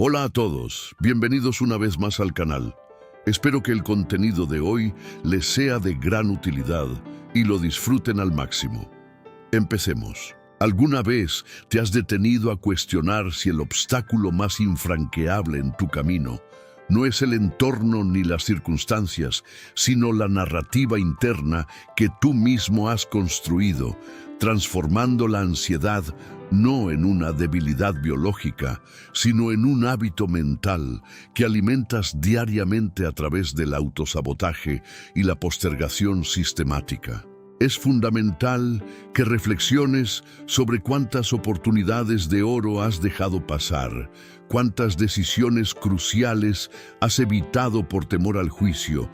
Hola a todos, bienvenidos una vez más al canal. Espero que el contenido de hoy les sea de gran utilidad y lo disfruten al máximo. Empecemos. ¿Alguna vez te has detenido a cuestionar si el obstáculo más infranqueable en tu camino no es el entorno ni las circunstancias, sino la narrativa interna que tú mismo has construido, transformando la ansiedad no en una debilidad biológica, sino en un hábito mental que alimentas diariamente a través del autosabotaje y la postergación sistemática? Es fundamental que reflexiones sobre cuántas oportunidades de oro has dejado pasar, cuántas decisiones cruciales has evitado por temor al juicio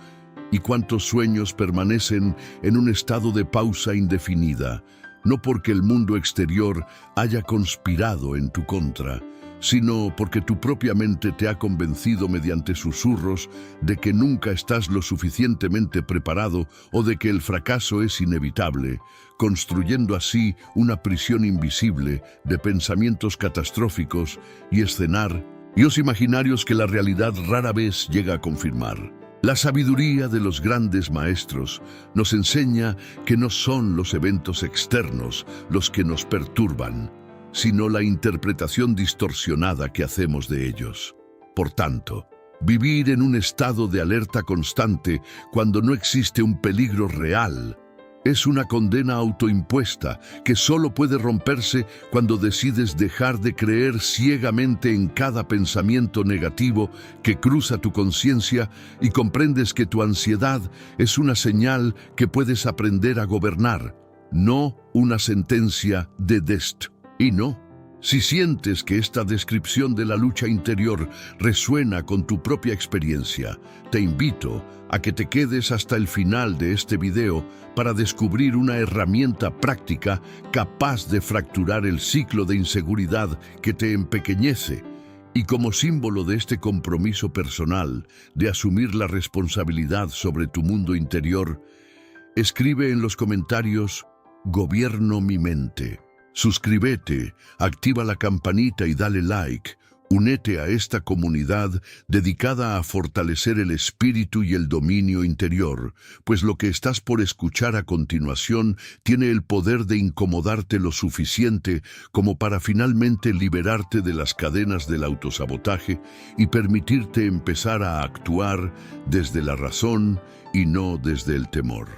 y cuántos sueños permanecen en un estado de pausa indefinida, no porque el mundo exterior haya conspirado en tu contra, sino porque tu propia mente te ha convencido mediante susurros de que nunca estás lo suficientemente preparado o de que el fracaso es inevitable, construyendo así una prisión invisible de pensamientos catastróficos y escenarios imaginarios que la realidad rara vez llega a confirmar. La sabiduría de los grandes maestros nos enseña que no son los eventos externos los que nos perturban, sino la interpretación distorsionada que hacemos de ellos. Por tanto, vivir en un estado de alerta constante cuando no existe un peligro real es una condena autoimpuesta que solo puede romperse cuando decides dejar de creer ciegamente en cada pensamiento negativo que cruza tu conciencia y comprendes que tu ansiedad es una señal que puedes aprender a gobernar, no una sentencia de destino. Y no, si sientes que esta descripción de la lucha interior resuena con tu propia experiencia, te invito a que te quedes hasta el final de este video para descubrir una herramienta práctica capaz de fracturar el ciclo de inseguridad que te empequeñece. Y como símbolo de este compromiso personal de asumir la responsabilidad sobre tu mundo interior, escribe en los comentarios: "Gobierno mi mente". Suscríbete, activa la campanita y dale like. Únete a esta comunidad dedicada a fortalecer el espíritu y el dominio interior, pues lo que estás por escuchar a continuación tiene el poder de incomodarte lo suficiente como para finalmente liberarte de las cadenas del autosabotaje y permitirte empezar a actuar desde la razón y no desde el temor.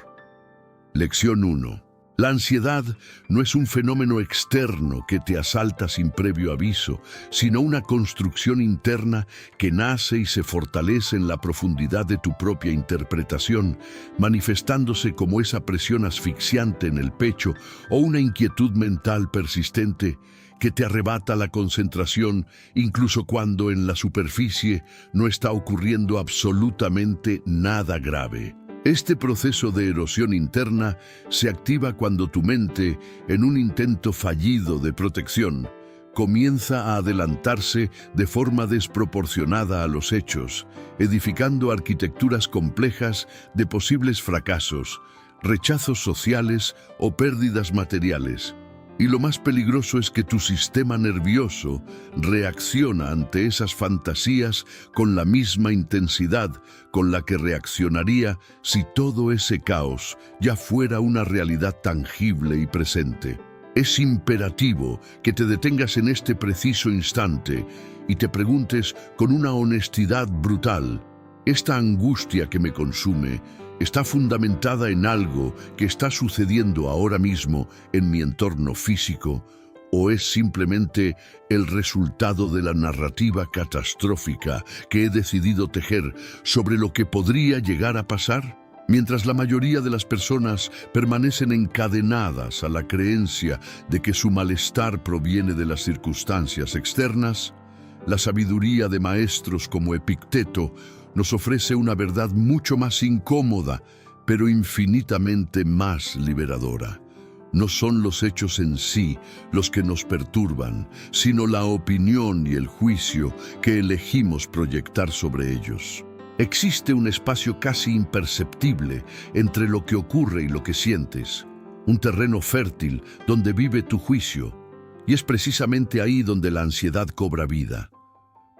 Lección 1. La ansiedad no es un fenómeno externo que te asalta sin previo aviso, sino una construcción interna que nace y se fortalece en la profundidad de tu propia interpretación, manifestándose como esa presión asfixiante en el pecho o una inquietud mental persistente que te arrebata la concentración incluso cuando en la superficie no está ocurriendo absolutamente nada grave. Este proceso de erosión interna se activa cuando tu mente, en un intento fallido de protección, comienza a adelantarse de forma desproporcionada a los hechos, edificando arquitecturas complejas de posibles fracasos, rechazos sociales o pérdidas materiales. Y lo más peligroso es que tu sistema nervioso reacciona ante esas fantasías con la misma intensidad con la que reaccionaría si todo ese caos ya fuera una realidad tangible y presente. Es imperativo que te detengas en este preciso instante y te preguntes con una honestidad brutal: ¿esta angustia que me consume está fundamentada en algo que está sucediendo ahora mismo en mi entorno físico, o es simplemente el resultado de la narrativa catastrófica que he decidido tejer sobre lo que podría llegar a pasar? Mientras la mayoría de las personas permanecen encadenadas a la creencia de que su malestar proviene de las circunstancias externas, la sabiduría de maestros como Epicteto nos ofrece una verdad mucho más incómoda, pero infinitamente más liberadora. No son los hechos en sí los que nos perturban, sino la opinión y el juicio que elegimos proyectar sobre ellos. Existe un espacio casi imperceptible entre lo que ocurre y lo que sientes, un terreno fértil donde vive tu juicio, y es precisamente ahí donde la ansiedad cobra vida.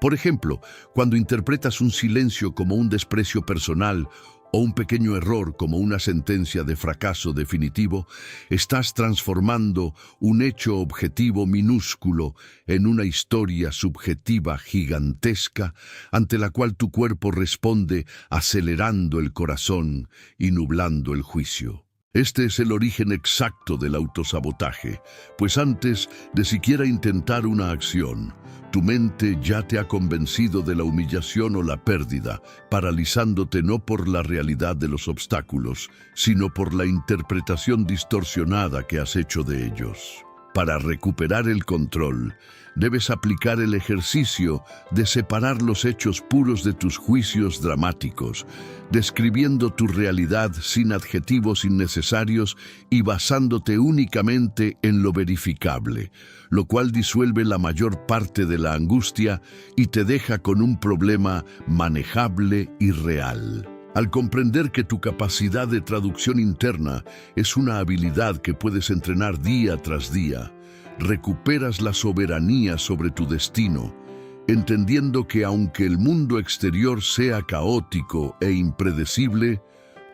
Por ejemplo, cuando interpretas un silencio como un desprecio personal o un pequeño error como una sentencia de fracaso definitivo, estás transformando un hecho objetivo minúsculo en una historia subjetiva gigantesca ante la cual tu cuerpo responde acelerando el corazón y nublando el juicio. Este es el origen exacto del autosabotaje, pues antes de siquiera intentar una acción, tu mente ya te ha convencido de la humillación o la pérdida, paralizándote no por la realidad de los obstáculos, sino por la interpretación distorsionada que has hecho de ellos. Para recuperar el control, debes aplicar el ejercicio de separar los hechos puros de tus juicios dramáticos, describiendo tu realidad sin adjetivos innecesarios y basándote únicamente en lo verificable, lo cual disuelve la mayor parte de la angustia y te deja con un problema manejable y real. Al comprender que tu capacidad de traducción interna es una habilidad que puedes entrenar día tras día, recuperas la soberanía sobre tu destino, entendiendo que aunque el mundo exterior sea caótico e impredecible,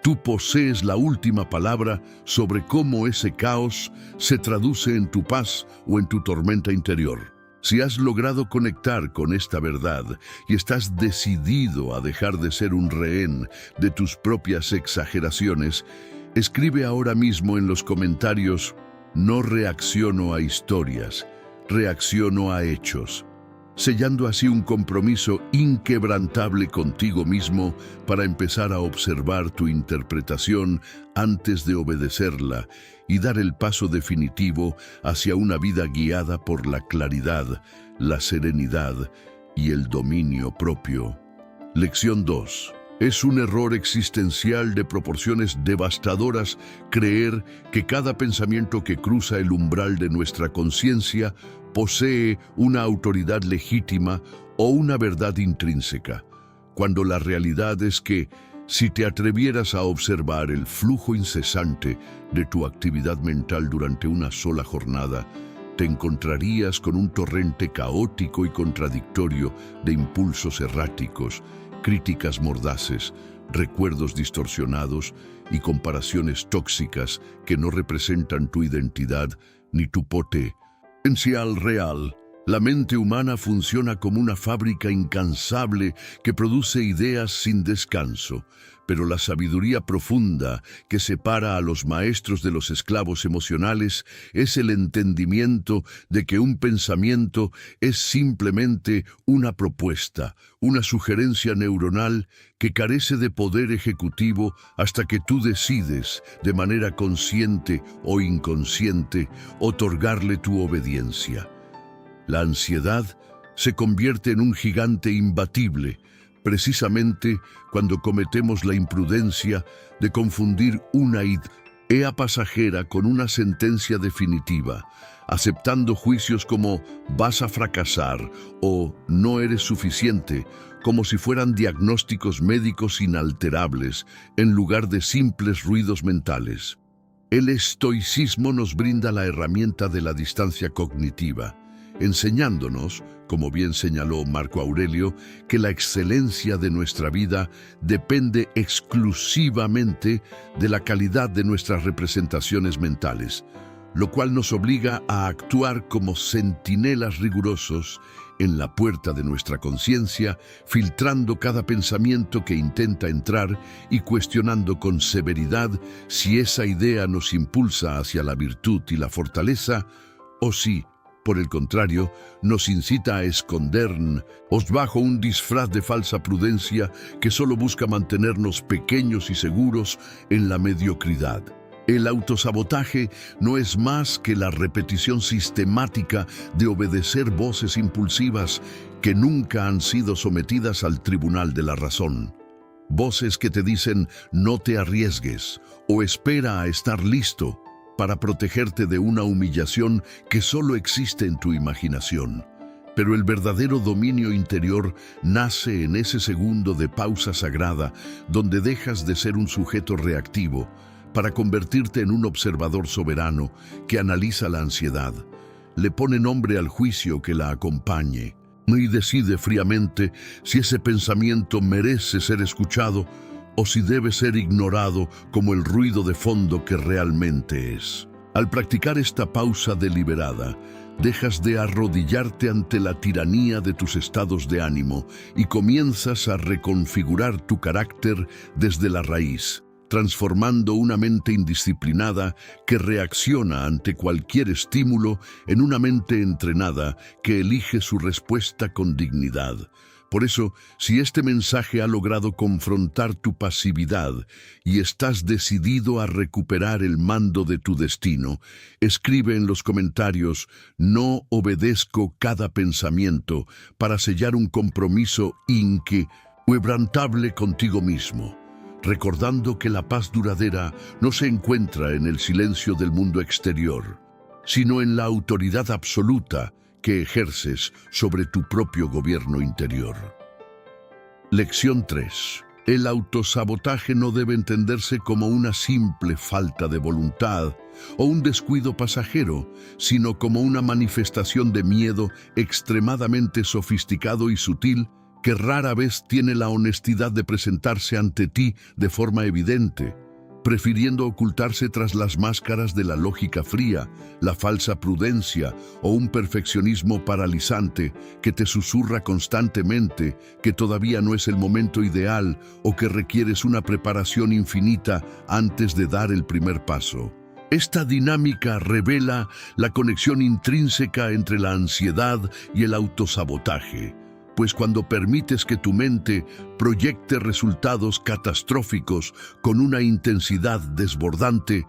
tú posees la última palabra sobre cómo ese caos se traduce en tu paz o en tu tormenta interior. Si has logrado conectar con esta verdad y estás decidido a dejar de ser un rehén de tus propias exageraciones, escribe ahora mismo en los comentarios: no reacciono a historias, reacciono a hechos, sellando así un compromiso inquebrantable contigo mismo para empezar a observar tu interpretación antes de obedecerla y dar el paso definitivo hacia una vida guiada por la claridad, la serenidad y el dominio propio. Lección 2. Es un error existencial de proporciones devastadoras creer que cada pensamiento que cruza el umbral de nuestra conciencia posee una autoridad legítima o una verdad intrínseca, cuando la realidad es que, si te atrevieras a observar el flujo incesante de tu actividad mental durante una sola jornada, te encontrarías con un torrente caótico y contradictorio de impulsos erráticos, críticas mordaces, recuerdos distorsionados y comparaciones tóxicas que no representan tu identidad ni tu potencial real. La mente humana funciona como una fábrica incansable que produce ideas sin descanso, pero la sabiduría profunda que separa a los maestros de los esclavos emocionales es el entendimiento de que un pensamiento es simplemente una propuesta, una sugerencia neuronal que carece de poder ejecutivo hasta que tú decides, de manera consciente o inconsciente, otorgarle tu obediencia. La ansiedad se convierte en un gigante imbatible, precisamente cuando cometemos la imprudencia de confundir una idea pasajera con una sentencia definitiva, aceptando juicios como vas a fracasar o no eres suficiente, como si fueran diagnósticos médicos inalterables en lugar de simples ruidos mentales. El estoicismo nos brinda la herramienta de la distancia cognitiva, enseñándonos, como bien señaló Marco Aurelio, que la excelencia de nuestra vida depende exclusivamente de la calidad de nuestras representaciones mentales, lo cual nos obliga a actuar como centinelas rigurosos en la puerta de nuestra conciencia, filtrando cada pensamiento que intenta entrar y cuestionando con severidad si esa idea nos impulsa hacia la virtud y la fortaleza, o si, por el contrario, nos incita a escondernos bajo un disfraz de falsa prudencia que solo busca mantenernos pequeños y seguros en la mediocridad. El autosabotaje no es más que la repetición sistemática de obedecer voces impulsivas que nunca han sido sometidas al tribunal de la razón. Voces que te dicen no te arriesgues o espera a estar listo, para protegerte de una humillación que solo existe en tu imaginación. Pero el verdadero dominio interior nace en ese segundo de pausa sagrada, donde dejas de ser un sujeto reactivo para convertirte en un observador soberano que analiza la ansiedad, le pone nombre al juicio que la acompañe y decide fríamente si ese pensamiento merece ser escuchado o si debe ser ignorado como el ruido de fondo que realmente es. Al practicar esta pausa deliberada, dejas de arrodillarte ante la tiranía de tus estados de ánimo y comienzas a reconfigurar tu carácter desde la raíz, transformando una mente indisciplinada que reacciona ante cualquier estímulo en una mente entrenada que elige su respuesta con dignidad. Por eso, si este mensaje ha logrado confrontar tu pasividad y estás decidido a recuperar el mando de tu destino, escribe en los comentarios "No obedezco cada pensamiento" para sellar un compromiso inquebrantable contigo mismo, recordando que la paz duradera no se encuentra en el silencio del mundo exterior, sino en la autoridad absoluta que ejerces sobre tu propio gobierno interior. Lección 3. El autosabotaje no debe entenderse como una simple falta de voluntad o un descuido pasajero, sino como una manifestación de miedo extremadamente sofisticado y sutil que rara vez tiene la honestidad de presentarse ante ti de forma evidente, prefiriendo ocultarse tras las máscaras de la lógica fría, la falsa prudencia o un perfeccionismo paralizante que te susurra constantemente que todavía no es el momento ideal o que requieres una preparación infinita antes de dar el primer paso. Esta dinámica revela la conexión intrínseca entre la ansiedad y el autosabotaje, pues cuando permites que tu mente proyecte resultados catastróficos con una intensidad desbordante,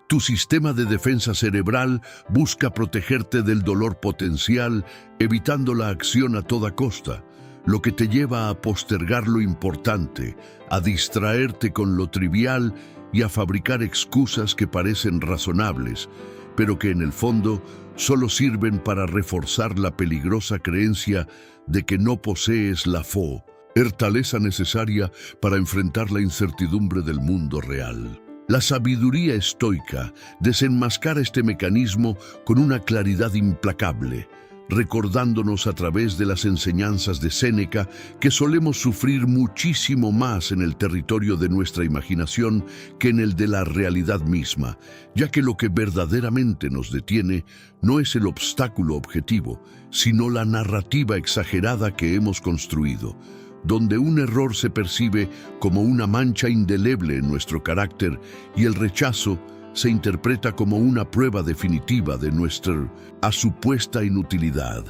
tu sistema de defensa cerebral busca protegerte del dolor potencial, evitando la acción a toda costa, lo que te lleva a postergar lo importante, a distraerte con lo trivial y a fabricar excusas que parecen razonables, pero que en el fondo solo sirven para reforzar la peligrosa creencia de que no posees la fortaleza necesaria para enfrentar la incertidumbre del mundo real. La sabiduría estoica desenmascara este mecanismo con una claridad implacable, recordándonos a través de las enseñanzas de Séneca que solemos sufrir muchísimo más en el territorio de nuestra imaginación que en el de la realidad misma, ya que lo que verdaderamente nos detiene no es el obstáculo objetivo, sino la narrativa exagerada que hemos construido, donde un error se percibe como una mancha indeleble en nuestro carácter y el rechazo se interpreta como una prueba definitiva de nuestra supuesta inutilidad.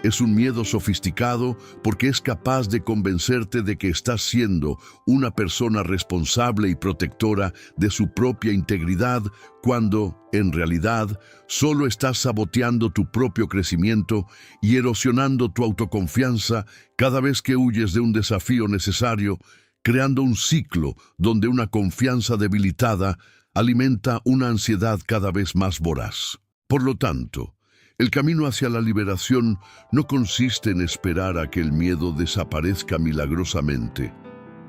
Es un miedo sofisticado porque es capaz de convencerte de que estás siendo una persona responsable y protectora de su propia integridad, cuando, en realidad, solo estás saboteando tu propio crecimiento y erosionando tu autoconfianza cada vez que huyes de un desafío necesario, creando un ciclo donde una confianza debilitada alimenta una ansiedad cada vez más voraz. Por lo tanto, el camino hacia la liberación no consiste en esperar a que el miedo desaparezca milagrosamente,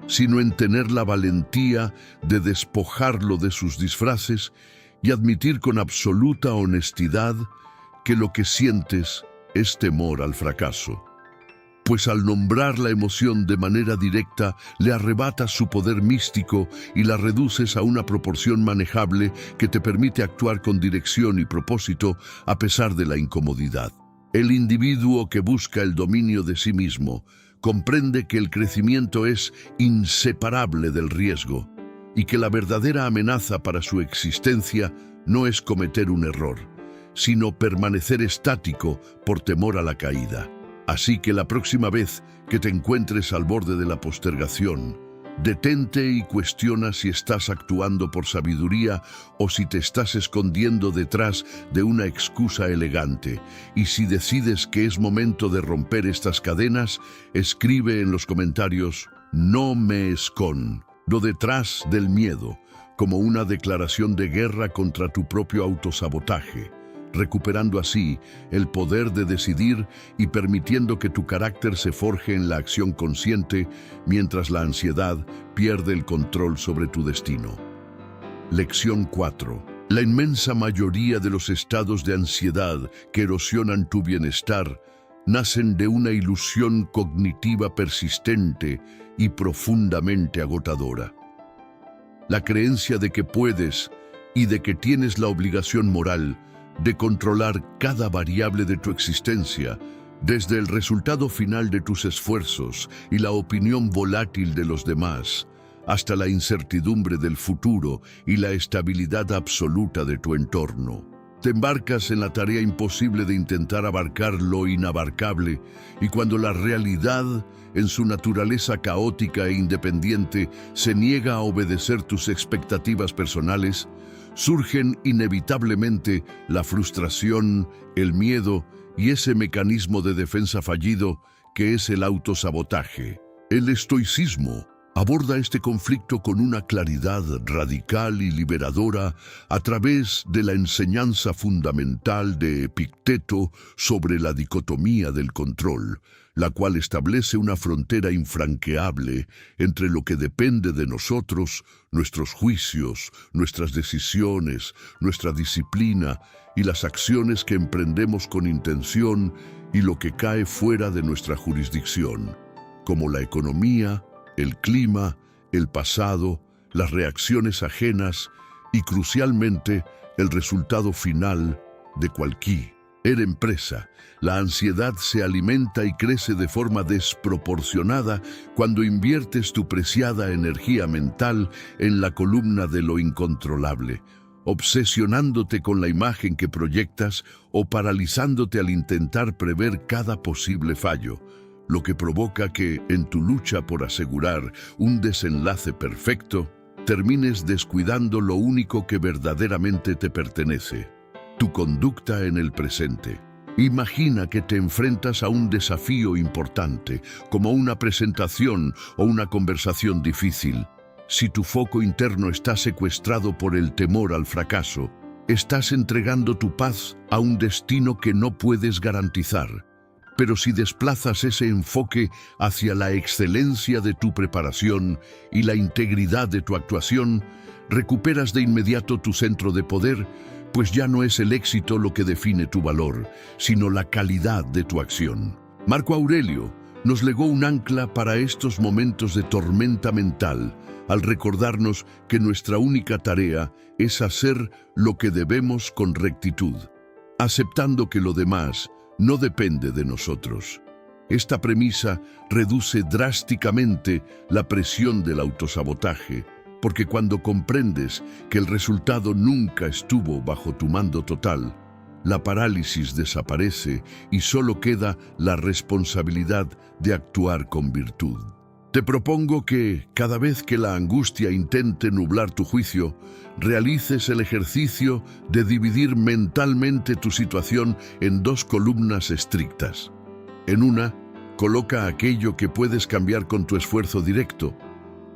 sino en tener la valentía de despojarlo de sus disfraces y admitir con absoluta honestidad que lo que sientes es temor al fracaso. Pues al nombrar la emoción de manera directa, le arrebatas su poder místico y la reduces a una proporción manejable que te permite actuar con dirección y propósito a pesar de la incomodidad. El individuo que busca el dominio de sí mismo comprende que el crecimiento es inseparable del riesgo y que la verdadera amenaza para su existencia no es cometer un error, sino permanecer estático por temor a la caída. Así que la próxima vez que te encuentres al borde de la postergación, detente y cuestiona si estás actuando por sabiduría o si te estás escondiendo detrás de una excusa elegante. Y si decides que es momento de romper estas cadenas, escribe en los comentarios "No me escondo detrás del miedo", como una declaración de guerra contra tu propio autosabotaje, recuperando así el poder de decidir y permitiendo que tu carácter se forje en la acción consciente mientras la ansiedad pierde el control sobre tu destino. Lección 4. La inmensa mayoría de los estados de ansiedad que erosionan tu bienestar nacen de una ilusión cognitiva persistente y profundamente agotadora. La creencia de que puedes y de que tienes la obligación moral de controlar cada variable de tu existencia, desde el resultado final de tus esfuerzos y la opinión volátil de los demás, hasta la incertidumbre del futuro y la estabilidad absoluta de tu entorno. Te embarcas en la tarea imposible de intentar abarcar lo inabarcable, y cuando la realidad, en su naturaleza caótica e independiente, se niega a obedecer tus expectativas personales, surgen inevitablemente la frustración, el miedo y ese mecanismo de defensa fallido que es el autosabotaje. El estoicismo aborda este conflicto con una claridad radical y liberadora a través de la enseñanza fundamental de Epicteto sobre la dicotomía del control, la cual establece una frontera infranqueable entre lo que depende de nosotros, nuestros juicios, nuestras decisiones, nuestra disciplina y las acciones que emprendemos con intención, y lo que cae fuera de nuestra jurisdicción, como la economía, el clima, el pasado, las reacciones ajenas y, crucialmente, el resultado final de cualquier empresa. La ansiedad se alimenta y crece de forma desproporcionada cuando inviertes tu preciada energía mental en la columna de lo incontrolable, obsesionándote con la imagen que proyectas o paralizándote al intentar prever cada posible fallo, lo que provoca que, en tu lucha por asegurar un desenlace perfecto, termines descuidando lo único que verdaderamente te pertenece: tu conducta en el presente. Imagina que te enfrentas a un desafío importante, como una presentación o una conversación difícil. Si tu foco interno está secuestrado por el temor al fracaso, estás entregando tu paz a un destino que no puedes garantizar. Pero si desplazas ese enfoque hacia la excelencia de tu preparación y la integridad de tu actuación, recuperas de inmediato tu centro de poder, pues ya no es el éxito lo que define tu valor, sino la calidad de tu acción. Marco Aurelio nos legó un ancla para estos momentos de tormenta mental, al recordarnos que nuestra única tarea es hacer lo que debemos con rectitud, aceptando que lo demás no depende de nosotros. Esta premisa reduce drásticamente la presión del autosabotaje, porque cuando comprendes que el resultado nunca estuvo bajo tu mando total, la parálisis desaparece y solo queda la responsabilidad de actuar con virtud. Te propongo que, cada vez que la angustia intente nublar tu juicio, realices el ejercicio de dividir mentalmente tu situación en dos columnas estrictas. En una, coloca aquello que puedes cambiar con tu esfuerzo directo,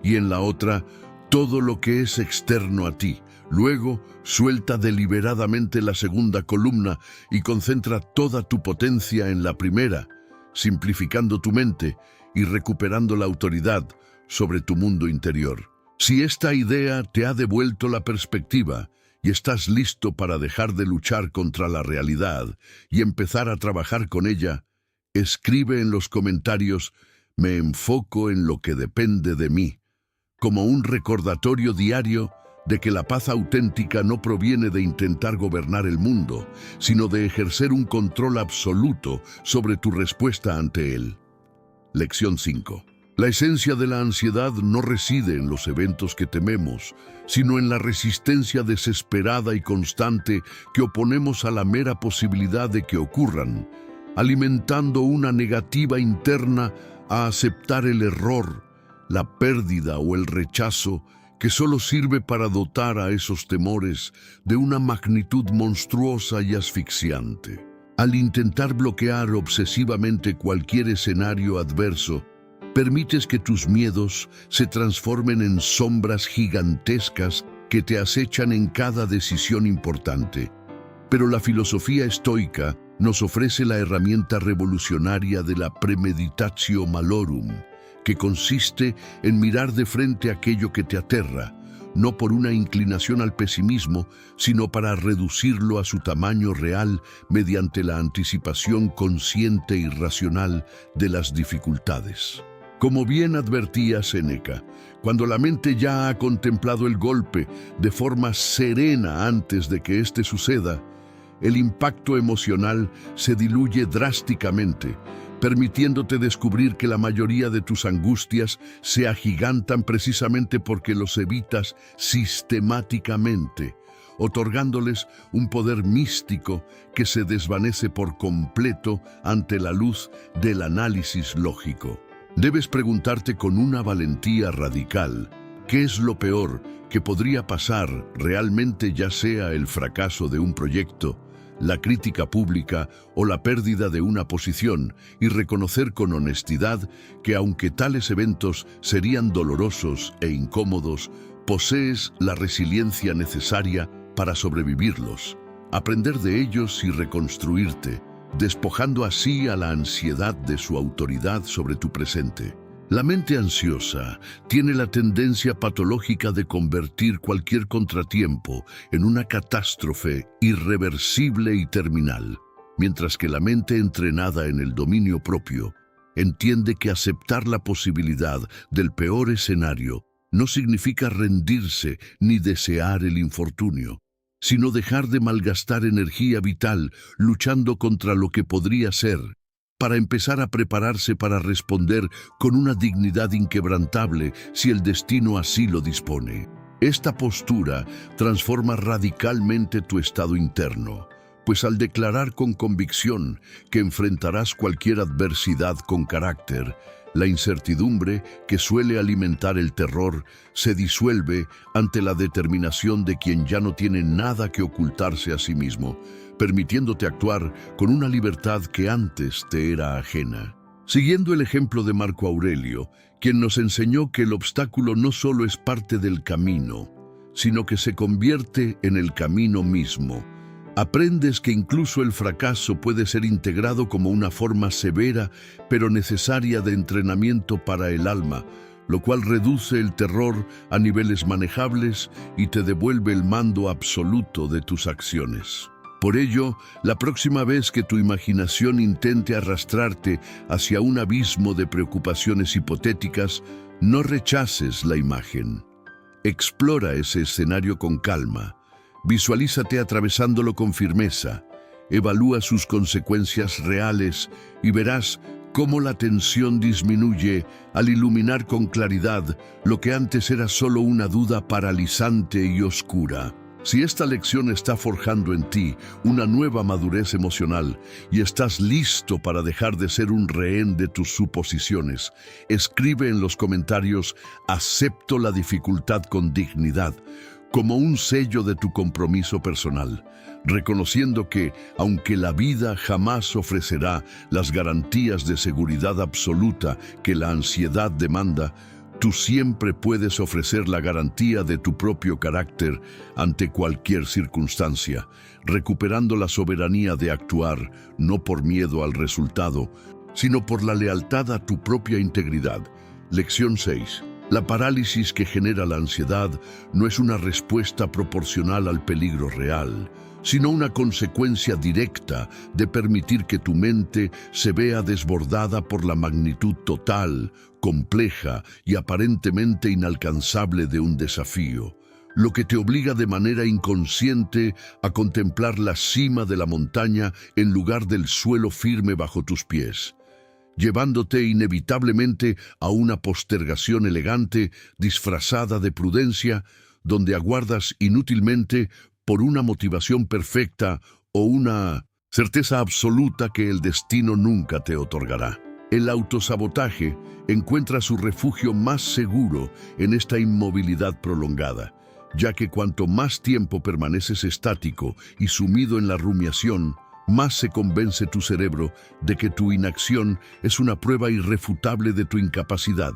y en la otra, todo lo que es externo a ti. Luego, suelta deliberadamente la segunda columna y concentra toda tu potencia en la primera, simplificando tu mente y recuperando la autoridad sobre tu mundo interior. Si esta idea te ha devuelto la perspectiva y estás listo para dejar de luchar contra la realidad y empezar a trabajar con ella, escribe en los comentarios: "Me enfoco en lo que depende de mí", como un recordatorio diario de que la paz auténtica no proviene de intentar gobernar el mundo, sino de ejercer un control absoluto sobre tu respuesta ante él. Lección 5. La esencia de la ansiedad no reside en los eventos que tememos, sino en la resistencia desesperada y constante que oponemos a la mera posibilidad de que ocurran, alimentando una negativa interna a aceptar el error, la pérdida o el rechazo, que solo sirve para dotar a esos temores de una magnitud monstruosa y asfixiante. Al intentar bloquear obsesivamente cualquier escenario adverso, permites que tus miedos se transformen en sombras gigantescas que te acechan en cada decisión importante. Pero la filosofía estoica nos ofrece la herramienta revolucionaria de la premeditatio malorum, que consiste en mirar de frente aquello que te aterra, no por una inclinación al pesimismo, sino para reducirlo a su tamaño real mediante la anticipación consciente y racional de las dificultades. Como bien advertía Séneca, cuando la mente ya ha contemplado el golpe de forma serena antes de que éste suceda, el impacto emocional se diluye drásticamente, permitiéndote descubrir que la mayoría de tus angustias se agigantan precisamente porque los evitas sistemáticamente, otorgándoles un poder místico que se desvanece por completo ante la luz del análisis lógico. Debes preguntarte con una valentía radical, ¿qué es lo peor que podría pasar realmente, ya sea el fracaso de un proyecto, la crítica pública o la pérdida de una posición, y reconocer con honestidad que aunque tales eventos serían dolorosos e incómodos, posees la resiliencia necesaria para sobrevivirlos, aprender de ellos y reconstruirte, despojando así a la ansiedad de su autoridad sobre tu presente. La mente ansiosa tiene la tendencia patológica de convertir cualquier contratiempo en una catástrofe irreversible y terminal, mientras que la mente entrenada en el dominio propio entiende que aceptar la posibilidad del peor escenario no significa rendirse ni desear el infortunio, sino dejar de malgastar energía vital luchando contra lo que podría ser, para empezar a prepararse para responder con una dignidad inquebrantable si el destino así lo dispone. Esta postura transforma radicalmente tu estado interno, pues al declarar con convicción que enfrentarás cualquier adversidad con carácter, la incertidumbre que suele alimentar el terror se disuelve ante la determinación de quien ya no tiene nada que ocultarse a sí mismo, permitiéndote actuar con una libertad que antes te era ajena. Siguiendo el ejemplo de Marco Aurelio, quien nos enseñó que el obstáculo no solo es parte del camino, sino que se convierte en el camino mismo, aprendes que incluso el fracaso puede ser integrado como una forma severa pero necesaria de entrenamiento para el alma, lo cual reduce el terror a niveles manejables y te devuelve el mando absoluto de tus acciones. Por ello, la próxima vez que tu imaginación intente arrastrarte hacia un abismo de preocupaciones hipotéticas, no rechaces la imagen. Explora ese escenario con calma. Visualízate atravesándolo con firmeza, evalúa sus consecuencias reales y verás cómo la tensión disminuye al iluminar con claridad lo que antes era solo una duda paralizante y oscura. Si esta lección está forjando en ti una nueva madurez emocional y estás listo para dejar de ser un rehén de tus suposiciones, escribe en los comentarios «Acepto la dificultad con dignidad», como un sello de tu compromiso personal, reconociendo que, aunque la vida jamás ofrecerá las garantías de seguridad absoluta que la ansiedad demanda, tú siempre puedes ofrecer la garantía de tu propio carácter ante cualquier circunstancia, recuperando la soberanía de actuar no por miedo al resultado, sino por la lealtad a tu propia integridad. Lección 6. La parálisis que genera la ansiedad no es una respuesta proporcional al peligro real, sino una consecuencia directa de permitir que tu mente se vea desbordada por la magnitud total, compleja y aparentemente inalcanzable de un desafío, lo que te obliga de manera inconsciente a contemplar la cima de la montaña en lugar del suelo firme bajo tus pies, llevándote inevitablemente a una postergación elegante disfrazada de prudencia, donde aguardas inútilmente por una motivación perfecta o una certeza absoluta que el destino nunca te otorgará. El autosabotaje encuentra su refugio más seguro en esta inmovilidad prolongada, ya que cuanto más tiempo permaneces estático y sumido en la rumiación, más se convence tu cerebro de que tu inacción es una prueba irrefutable de tu incapacidad,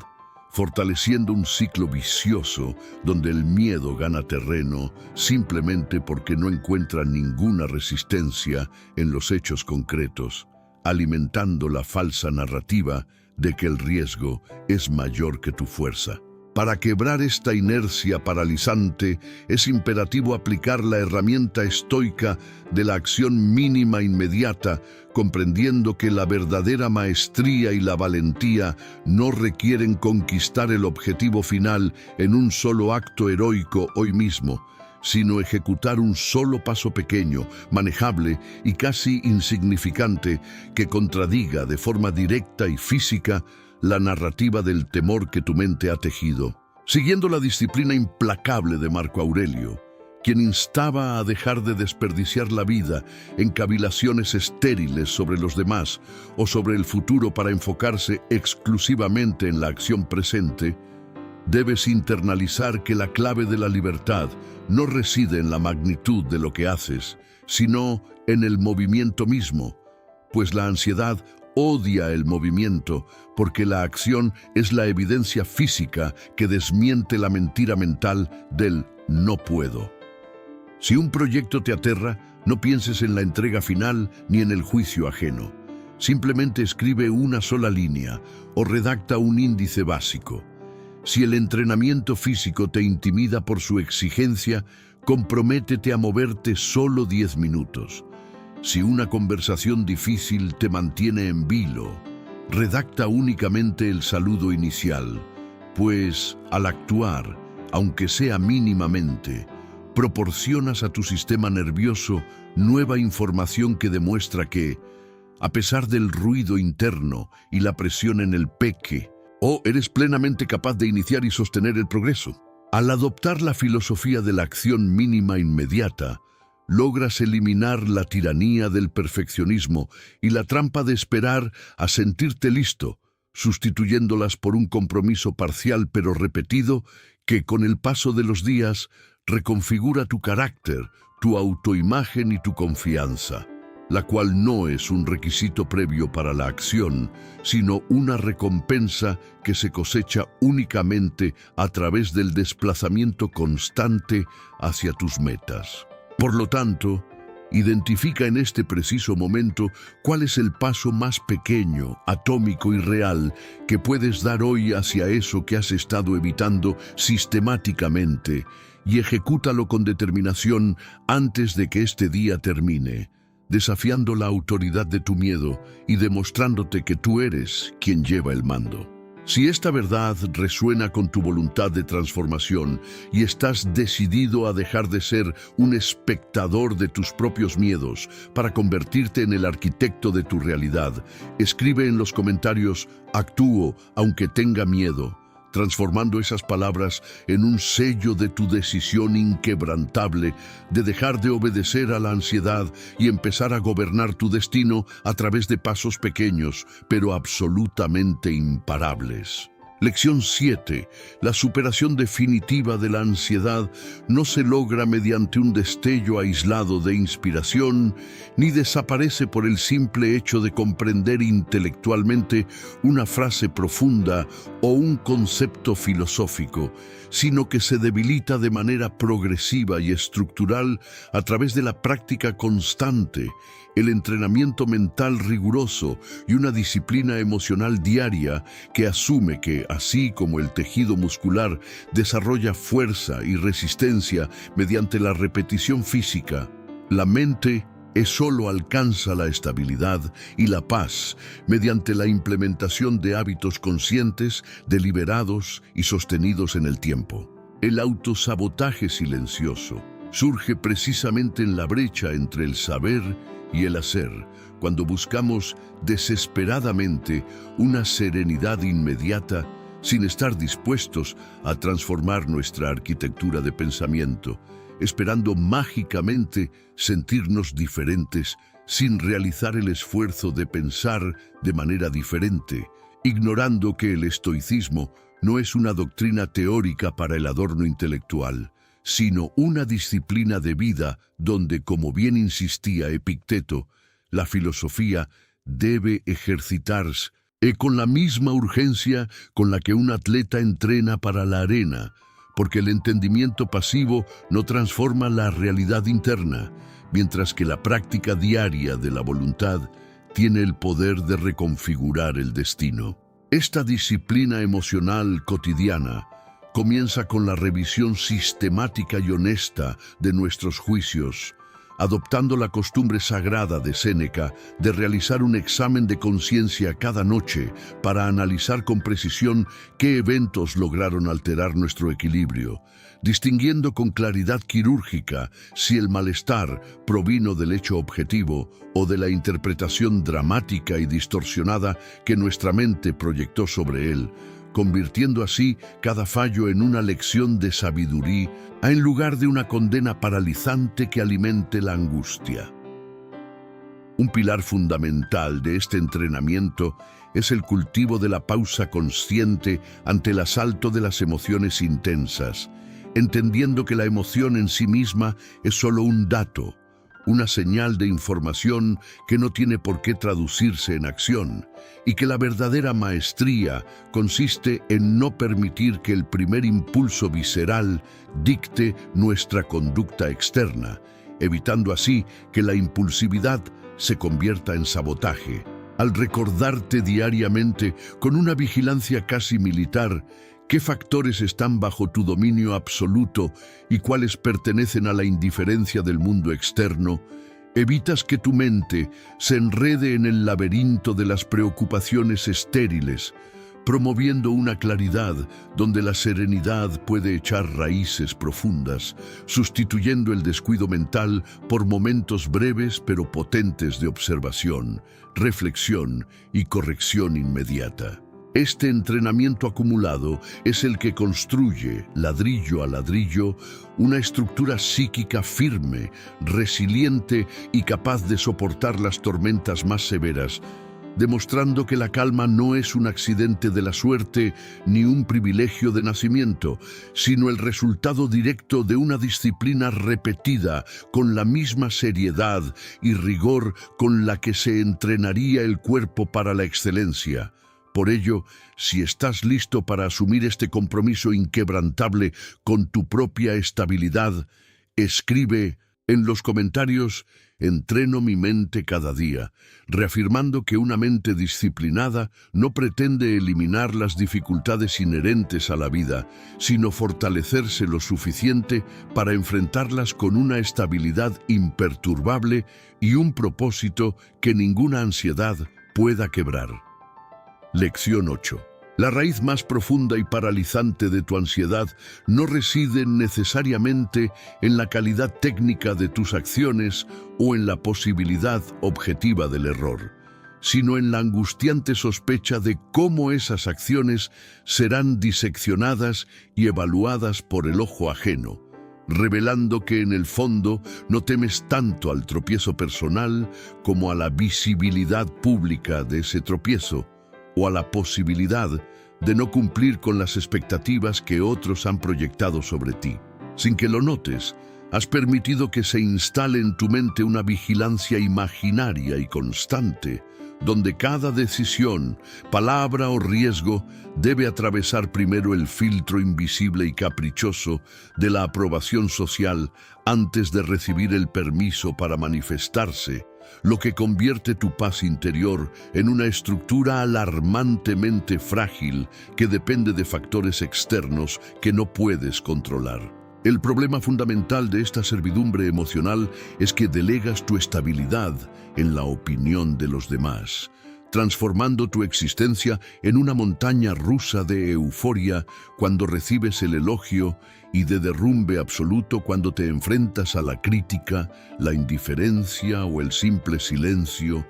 fortaleciendo un ciclo vicioso donde el miedo gana terreno simplemente porque no encuentra ninguna resistencia en los hechos concretos, alimentando la falsa narrativa de que el riesgo es mayor que tu fuerza. Para quebrar esta inercia paralizante, es imperativo aplicar la herramienta estoica de la acción mínima inmediata, comprendiendo que la verdadera maestría y la valentía no requieren conquistar el objetivo final en un solo acto heroico hoy mismo, sino ejecutar un solo paso pequeño, manejable y casi insignificante que contradiga de forma directa y física la narrativa del temor que tu mente ha tejido. Siguiendo la disciplina implacable de Marco Aurelio, quien instaba a dejar de desperdiciar la vida en cavilaciones estériles sobre los demás o sobre el futuro para enfocarse exclusivamente en la acción presente, debes internalizar que la clave de la libertad no reside en la magnitud de lo que haces, sino en el movimiento mismo, pues la ansiedad odia el movimiento porque la acción es la evidencia física que desmiente la mentira mental del no puedo. Si un proyecto te aterra, no pienses en la entrega final ni en el juicio ajeno. Simplemente escribe una sola línea o redacta un índice básico. Si el entrenamiento físico te intimida por su exigencia, comprométete a moverte solo 10 minutos. Si una conversación difícil te mantiene en vilo, redacta únicamente el saludo inicial, pues al actuar, aunque sea mínimamente, proporcionas a tu sistema nervioso nueva información que demuestra que, a pesar del ruido interno y la presión en el peque, eres plenamente capaz de iniciar y sostener el progreso. Al adoptar la filosofía de la acción mínima inmediata, logras eliminar la tiranía del perfeccionismo y la trampa de esperar a sentirte listo, sustituyéndolas por un compromiso parcial pero repetido que con el paso de los días reconfigura tu carácter, tu autoimagen y tu confianza, la cual no es un requisito previo para la acción, sino una recompensa que se cosecha únicamente a través del desplazamiento constante hacia tus metas. Por lo tanto, identifica en este preciso momento cuál es el paso más pequeño, atómico y real que puedes dar hoy hacia eso que has estado evitando sistemáticamente y ejecútalo con determinación antes de que este día termine, desafiando la autoridad de tu miedo y demostrándote que tú eres quien lleva el mando. Si esta verdad resuena con tu voluntad de transformación y estás decidido a dejar de ser un espectador de tus propios miedos para convertirte en el arquitecto de tu realidad, escribe en los comentarios "actúo aunque tenga miedo", transformando esas palabras en un sello de tu decisión inquebrantable de dejar de obedecer a la ansiedad y empezar a gobernar tu destino a través de pasos pequeños, pero absolutamente imparables. Lección 7. La superación definitiva de la ansiedad no se logra mediante un destello aislado de inspiración, ni desaparece por el simple hecho de comprender intelectualmente una frase profunda o un concepto filosófico, sino que se debilita de manera progresiva y estructural a través de la práctica constante, el entrenamiento mental riguroso y una disciplina emocional diaria que asume que, así como el tejido muscular desarrolla fuerza y resistencia mediante la repetición física, la mente solo alcanza la estabilidad y la paz mediante la implementación de hábitos conscientes, deliberados y sostenidos en el tiempo. El autosabotaje silencioso surge precisamente en la brecha entre el saber y el hacer, cuando buscamos desesperadamente una serenidad inmediata sin estar dispuestos a transformar nuestra arquitectura de pensamiento, esperando mágicamente sentirnos diferentes sin realizar el esfuerzo de pensar de manera diferente, ignorando que el estoicismo no es una doctrina teórica para el adorno intelectual, sino una disciplina de vida donde, como bien insistía Epicteto, la filosofía debe ejercitarse con la misma urgencia con la que un atleta entrena para la arena, porque el entendimiento pasivo no transforma la realidad interna, mientras que la práctica diaria de la voluntad tiene el poder de reconfigurar el destino. Esta disciplina emocional cotidiana comienza con la revisión sistemática y honesta de nuestros juicios, adoptando la costumbre sagrada de Séneca de realizar un examen de conciencia cada noche para analizar con precisión qué eventos lograron alterar nuestro equilibrio, distinguiendo con claridad quirúrgica si el malestar provino del hecho objetivo o de la interpretación dramática y distorsionada que nuestra mente proyectó sobre él, convirtiendo así cada fallo en una lección de sabiduría en lugar de una condena paralizante que alimente la angustia. Un pilar fundamental de este entrenamiento es el cultivo de la pausa consciente ante el asalto de las emociones intensas, entendiendo que la emoción en sí misma es solo un dato, una señal de información que no tiene por qué traducirse en acción, y que la verdadera maestría consiste en no permitir que el primer impulso visceral dicte nuestra conducta externa, evitando así que la impulsividad se convierta en sabotaje. Al recordarte diariamente, con una vigilancia casi militar, qué factores están bajo tu dominio absoluto y cuáles pertenecen a la indiferencia del mundo externo, evitas que tu mente se enrede en el laberinto de las preocupaciones estériles, promoviendo una claridad donde la serenidad puede echar raíces profundas, sustituyendo el descuido mental por momentos breves pero potentes de observación, reflexión y corrección inmediata. Este entrenamiento acumulado es el que construye, ladrillo a ladrillo, una estructura psíquica firme, resiliente y capaz de soportar las tormentas más severas, demostrando que la calma no es un accidente de la suerte ni un privilegio de nacimiento, sino el resultado directo de una disciplina repetida con la misma seriedad y rigor con la que se entrenaría el cuerpo para la excelencia. Por ello, si estás listo para asumir este compromiso inquebrantable con tu propia estabilidad, escribe en los comentarios: entreno mi mente cada día, reafirmando que una mente disciplinada no pretende eliminar las dificultades inherentes a la vida, sino fortalecerse lo suficiente para enfrentarlas con una estabilidad imperturbable y un propósito que ninguna ansiedad pueda quebrar. Lección 8. La raíz más profunda y paralizante de tu ansiedad no reside necesariamente en la calidad técnica de tus acciones o en la posibilidad objetiva del error, sino en la angustiante sospecha de cómo esas acciones serán diseccionadas y evaluadas por el ojo ajeno, revelando que en el fondo no temes tanto al tropiezo personal como a la visibilidad pública de ese tropiezo, o a la posibilidad de no cumplir con las expectativas que otros han proyectado sobre ti. Sin que lo notes, has permitido que se instale en tu mente una vigilancia imaginaria y constante, donde cada decisión, palabra o riesgo debe atravesar primero el filtro invisible y caprichoso de la aprobación social antes de recibir el permiso para manifestarse, lo que convierte tu paz interior en una estructura alarmantemente frágil que depende de factores externos que no puedes controlar. El problema fundamental de esta servidumbre emocional es que delegas tu estabilidad en la opinión de los demás, transformando tu existencia en una montaña rusa de euforia cuando recibes el elogio y de derrumbe absoluto cuando te enfrentas a la crítica, la indiferencia o el simple silencio,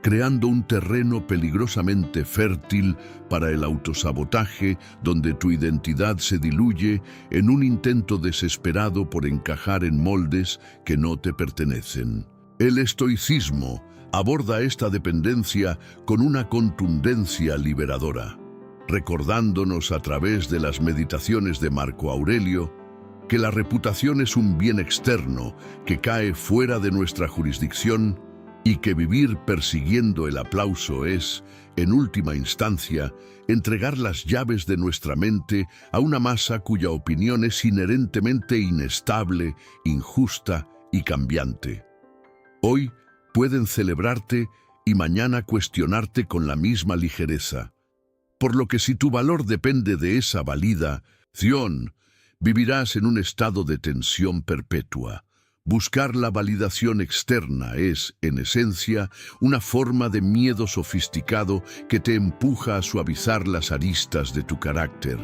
creando un terreno peligrosamente fértil para el autosabotaje donde tu identidad se diluye en un intento desesperado por encajar en moldes que no te pertenecen. El estoicismo aborda esta dependencia con una contundencia liberadora, recordándonos a través de las meditaciones de Marco Aurelio que la reputación es un bien externo que cae fuera de nuestra jurisdicción y que vivir persiguiendo el aplauso es, en última instancia, entregar las llaves de nuestra mente a una masa cuya opinión es inherentemente inestable, injusta y cambiante. Hoy pueden celebrarte y mañana cuestionarte con la misma ligereza. Por lo que si tu valor depende de esa valida, vivirás en un estado de tensión perpetua. Buscar la validación externa es, en esencia, una forma de miedo sofisticado que te empuja a suavizar las aristas de tu carácter,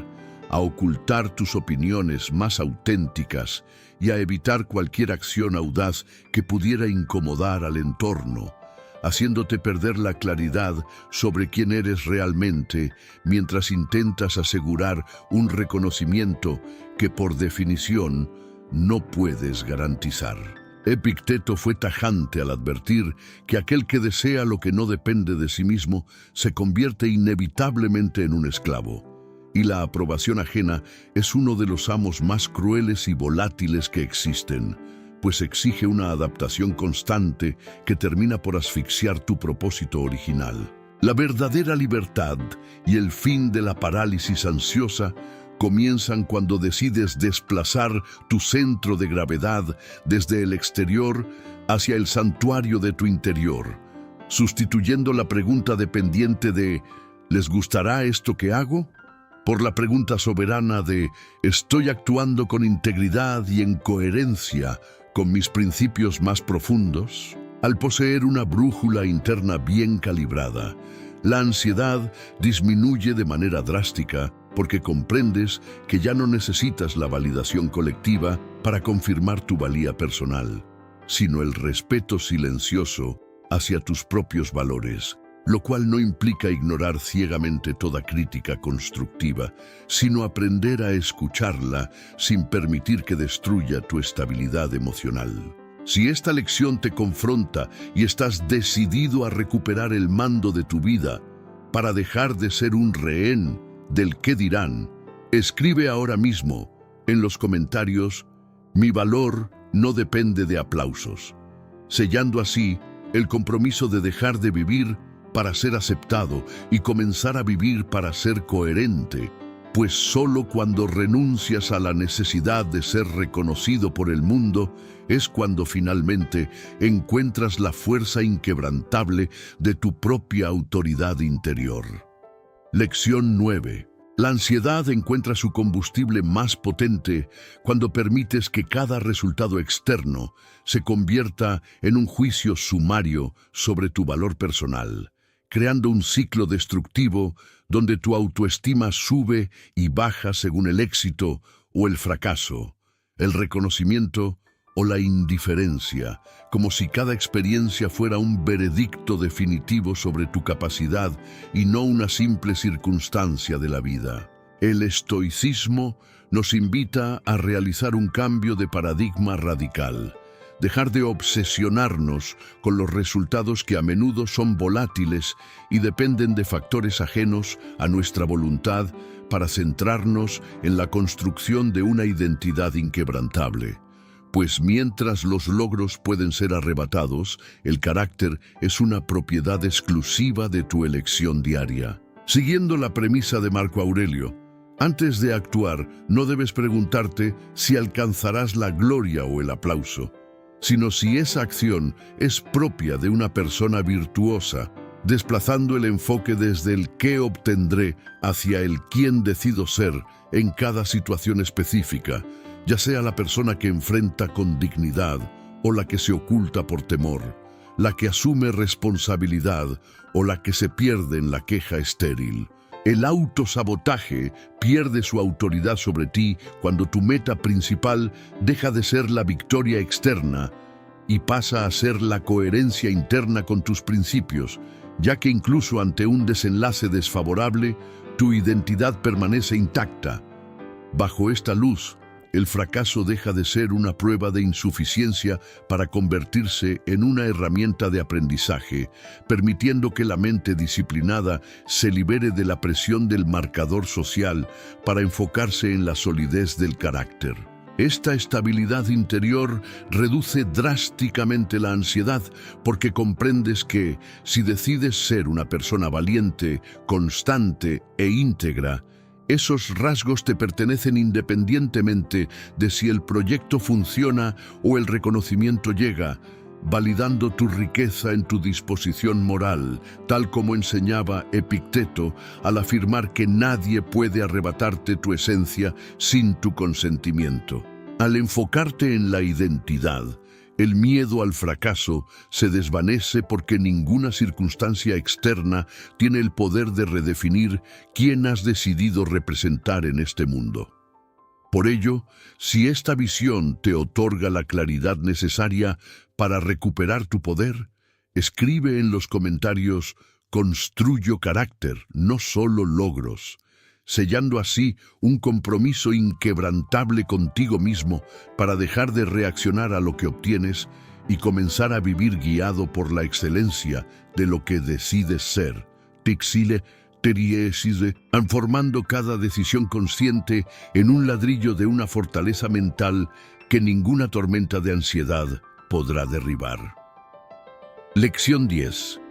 a ocultar tus opiniones más auténticas y a evitar cualquier acción audaz que pudiera incomodar al entorno, haciéndote perder la claridad sobre quién eres realmente mientras intentas asegurar un reconocimiento que, por definición, no puedes garantizar. Epicteto fue tajante al advertir que aquel que desea lo que no depende de sí mismo se convierte inevitablemente en un esclavo. Y la aprobación ajena es uno de los amos más crueles y volátiles que existen, pues exige una adaptación constante que termina por asfixiar tu propósito original. La verdadera libertad y el fin de la parálisis ansiosa comienzan cuando decides desplazar tu centro de gravedad desde el exterior hacia el santuario de tu interior, sustituyendo la pregunta dependiente de ¿les gustará esto que hago?, por la pregunta soberana de ¿estoy actuando con integridad y en coherencia con mis principios más profundos? Al poseer una brújula interna bien calibrada, la ansiedad disminuye de manera drástica porque comprendes que ya no necesitas la validación colectiva para confirmar tu valía personal, sino el respeto silencioso hacia tus propios valores, lo cual no implica ignorar ciegamente toda crítica constructiva, sino aprender a escucharla sin permitir que destruya tu estabilidad emocional. Si esta lección te confronta y estás decidido a recuperar el mando de tu vida para dejar de ser un rehén del qué dirán, escribe ahora mismo en los comentarios: mi valor no depende de aplausos, sellando así el compromiso de dejar de vivir para ser aceptado y comenzar a vivir para ser coherente, pues solo cuando renuncias a la necesidad de ser reconocido por el mundo es cuando finalmente encuentras la fuerza inquebrantable de tu propia autoridad interior. Lección 9. La ansiedad encuentra su combustible más potente cuando permites que cada resultado externo se convierta en un juicio sumario sobre tu valor personal, creando un ciclo destructivo donde tu autoestima sube y baja según el éxito o el fracaso, el reconocimiento o la indiferencia, como si cada experiencia fuera un veredicto definitivo sobre tu capacidad y no una simple circunstancia de la vida. El estoicismo nos invita a realizar un cambio de paradigma radical, dejar de obsesionarnos con los resultados que a menudo son volátiles y dependen de factores ajenos a nuestra voluntad para centrarnos en la construcción de una identidad inquebrantable. Pues mientras los logros pueden ser arrebatados, el carácter es una propiedad exclusiva de tu elección diaria. Siguiendo la premisa de Marco Aurelio, antes de actuar no debes preguntarte si alcanzarás la gloria o el aplauso, sino si esa acción es propia de una persona virtuosa, desplazando el enfoque desde el qué obtendré hacia el quién decido ser en cada situación específica, ya sea la persona que enfrenta con dignidad o la que se oculta por temor, la que asume responsabilidad o la que se pierde en la queja estéril. El autosabotaje pierde su autoridad sobre ti cuando tu meta principal deja de ser la victoria externa y pasa a ser la coherencia interna con tus principios, ya que incluso ante un desenlace desfavorable, tu identidad permanece intacta. Bajo esta luz, el fracaso deja de ser una prueba de insuficiencia para convertirse en una herramienta de aprendizaje, permitiendo que la mente disciplinada se libere de la presión del marcador social para enfocarse en la solidez del carácter. Esta estabilidad interior reduce drásticamente la ansiedad porque comprendes que, si decides ser una persona valiente, constante e íntegra, esos rasgos te pertenecen independientemente de si el proyecto funciona o el reconocimiento llega, validando tu riqueza en tu disposición moral, tal como enseñaba Epicteto al afirmar que nadie puede arrebatarte tu esencia sin tu consentimiento. Al enfocarte en la identidad, el miedo al fracaso se desvanece porque ninguna circunstancia externa tiene el poder de redefinir quién has decidido representar en este mundo. Por ello, si esta visión te otorga la claridad necesaria para recuperar tu poder, escribe en los comentarios «Construyo carácter, no solo logros», sellando así un compromiso inquebrantable contigo mismo para dejar de reaccionar a lo que obtienes y comenzar a vivir guiado por la excelencia de lo que decides ser. Tixile Terieside, transformando cada decisión consciente en un ladrillo de una fortaleza mental que ninguna tormenta de ansiedad podrá derribar. Lección 10.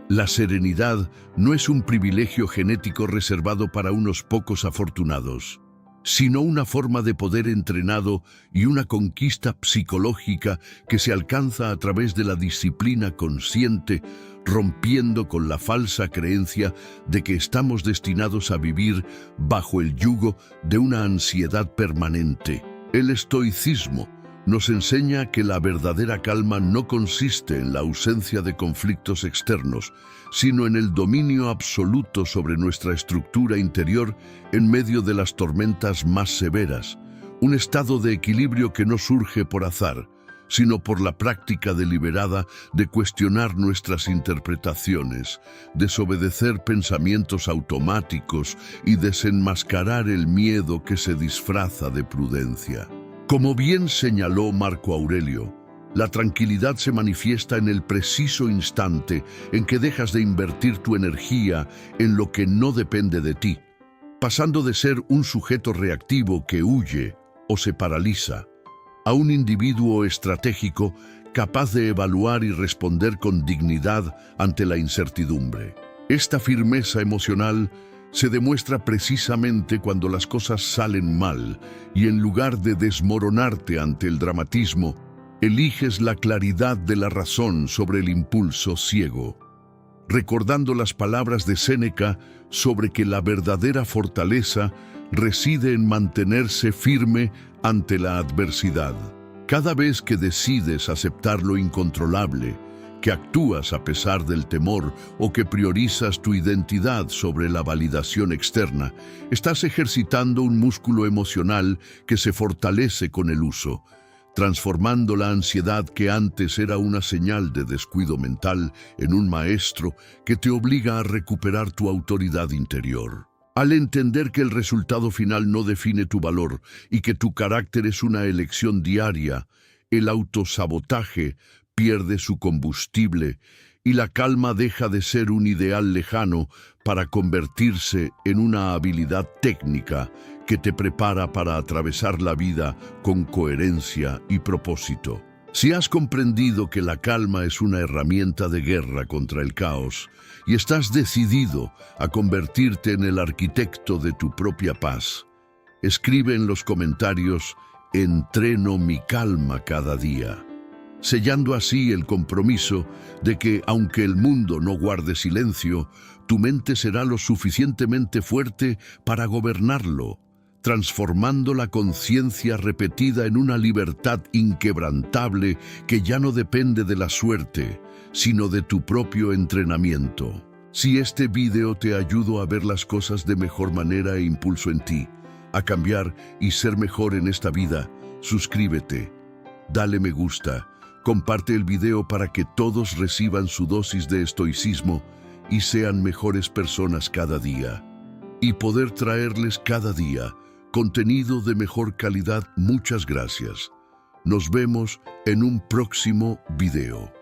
La serenidad no es un privilegio genético reservado para unos pocos afortunados, sino una forma de poder entrenado y una conquista psicológica que se alcanza a través de la disciplina consciente, rompiendo con la falsa creencia de que estamos destinados a vivir bajo el yugo de una ansiedad permanente. El estoicismo nos enseña que la verdadera calma no consiste en la ausencia de conflictos externos, sino en el dominio absoluto sobre nuestra estructura interior en medio de las tormentas más severas, un estado de equilibrio que no surge por azar, sino por la práctica deliberada de cuestionar nuestras interpretaciones, desobedecer pensamientos automáticos y desenmascarar el miedo que se disfraza de prudencia. Como bien señaló Marco Aurelio, la tranquilidad se manifiesta en el preciso instante en que dejas de invertir tu energía en lo que no depende de ti, pasando de ser un sujeto reactivo que huye o se paraliza, a un individuo estratégico capaz de evaluar y responder con dignidad ante la incertidumbre. Esta firmeza emocional se demuestra precisamente cuando las cosas salen mal y en lugar de desmoronarte ante el dramatismo, eliges la claridad de la razón sobre el impulso ciego, recordando las palabras de Séneca sobre que la verdadera fortaleza reside en mantenerse firme ante la adversidad. Cada vez que decides aceptar lo incontrolable, que actúas a pesar del temor o que priorizas tu identidad sobre la validación externa, estás ejercitando un músculo emocional que se fortalece con el uso, transformando la ansiedad que antes era una señal de descuido mental en un maestro que te obliga a recuperar tu autoridad interior. Al entender que el resultado final no define tu valor y que tu carácter es una elección diaria, el autosabotaje pierde su combustible y la calma deja de ser un ideal lejano para convertirse en una habilidad técnica que te prepara para atravesar la vida con coherencia y propósito. Si has comprendido que la calma es una herramienta de guerra contra el caos y estás decidido a convertirte en el arquitecto de tu propia paz, escribe en los comentarios «Entreno mi calma cada día», sellando así el compromiso de que, aunque el mundo no guarde silencio, tu mente será lo suficientemente fuerte para gobernarlo, transformando la conciencia repetida en una libertad inquebrantable que ya no depende de la suerte, sino de tu propio entrenamiento. Si este video te ayudó a ver las cosas de mejor manera e impulso en ti, a cambiar y ser mejor en esta vida, suscríbete, dale me gusta, comparte el video para que todos reciban su dosis de estoicismo y sean mejores personas cada día. Y poder traerles cada día contenido de mejor calidad. Muchas gracias. Nos vemos en un próximo video.